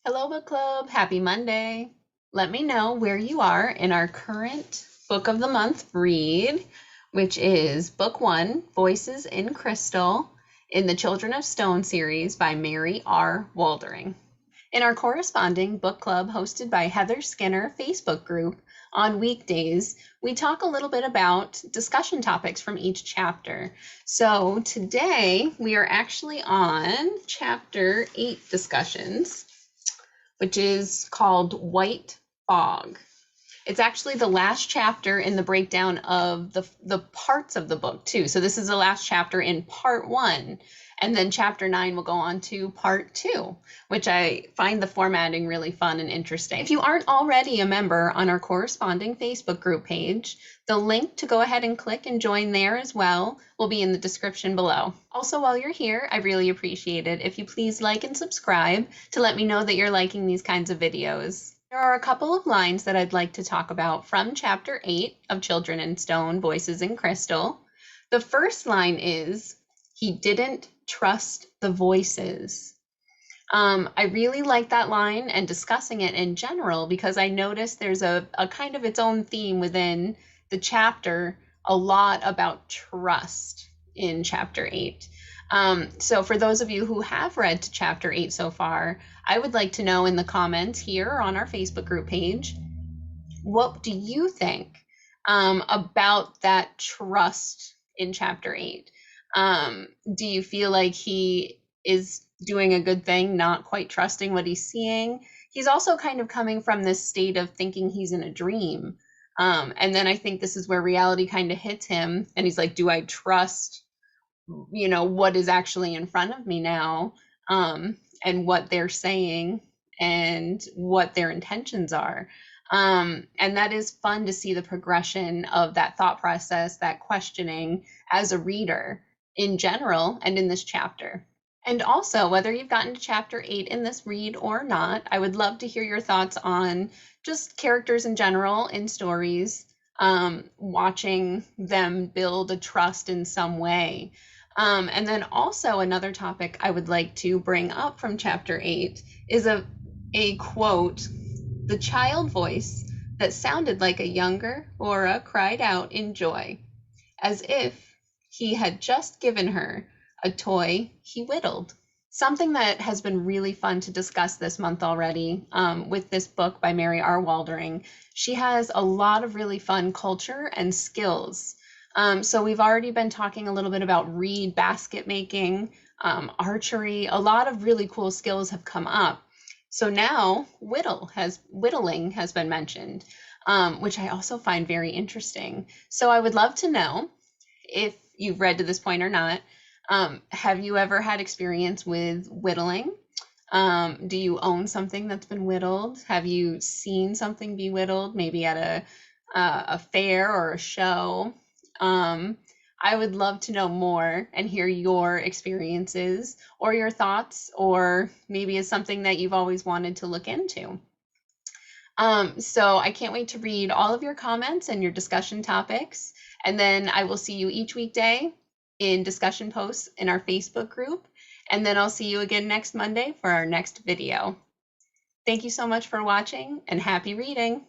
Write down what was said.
Hello, book club. Happy Monday. Let me know where you are in our current book of the month read, which is book one, Voices in Crystal, in the Children of Stone series by Mary R. Woldering. In our corresponding book club hosted by Heather Skinner Facebook group, on weekdays, we talk a little bit about discussion topics from each chapter. So today we are actually on chapter 8 discussions, which is called White Fog. It's actually the last chapter in the breakdown of the parts of the book too. So this is the last chapter in part 1, and then chapter 9 will go on to part 2, which I find the formatting really fun and interesting. If you aren't already a member on our corresponding Facebook group page, the link to go ahead and click and join there as well will be in the description below. Also, while you're here, I really appreciate it if you please like and subscribe to let me know that you're liking these kinds of videos. There are a couple of lines that I'd like to talk about from Chapter 8 of Children in Stone, Voices in Crystal. The first line is, "He didn't trust the voices." I really like that line and discussing it in general because I noticed there's a kind of its own theme within the chapter, a lot about trust in Chapter 8. So for those of you who have read to Chapter 8 so far, I would like to know in the comments here or on our Facebook group page, what do you think about that trust in Chapter 8? Do you feel like he is doing a good thing, not quite trusting what he's seeing? He's also kind of coming from this state of thinking he's in a dream. And then I think this is where reality kind of hits him, and he's like, do I trust what is actually in front of me now, and what they're saying and what their intentions are. And that is fun to see the progression of that thought process, that questioning as a reader in general and in this chapter. And also, whether you've gotten to chapter 8 in this read or not, I would love to hear your thoughts on just characters in general in stories, watching them build a trust in some way. And then also another topic I would like to bring up from chapter 8 is a quote, "The child voice that sounded like a younger Laura cried out in joy, as if he had just given her a toy he whittled." Something that has been really fun to discuss this month already with this book by Mary R. Woldering. She has a lot of really fun culture and skills. So we've already been talking a little bit about reed basket making, archery. A lot of really cool skills have come up. So now whittling has been mentioned, which I also find very interesting. So I would love to know if you've read to this point or not. Have you ever had experience with whittling? Do you own something that's been whittled? Have you seen something be whittled, maybe at a fair or a show? I would love to know more and hear your experiences or your thoughts, or maybe it's something that you've always wanted to look into. So I can't wait to read all of your comments and your discussion topics. And then I will see you each weekday in discussion posts in our Facebook group. And then I'll see you again next Monday for our next video. Thank you so much for watching, and happy reading.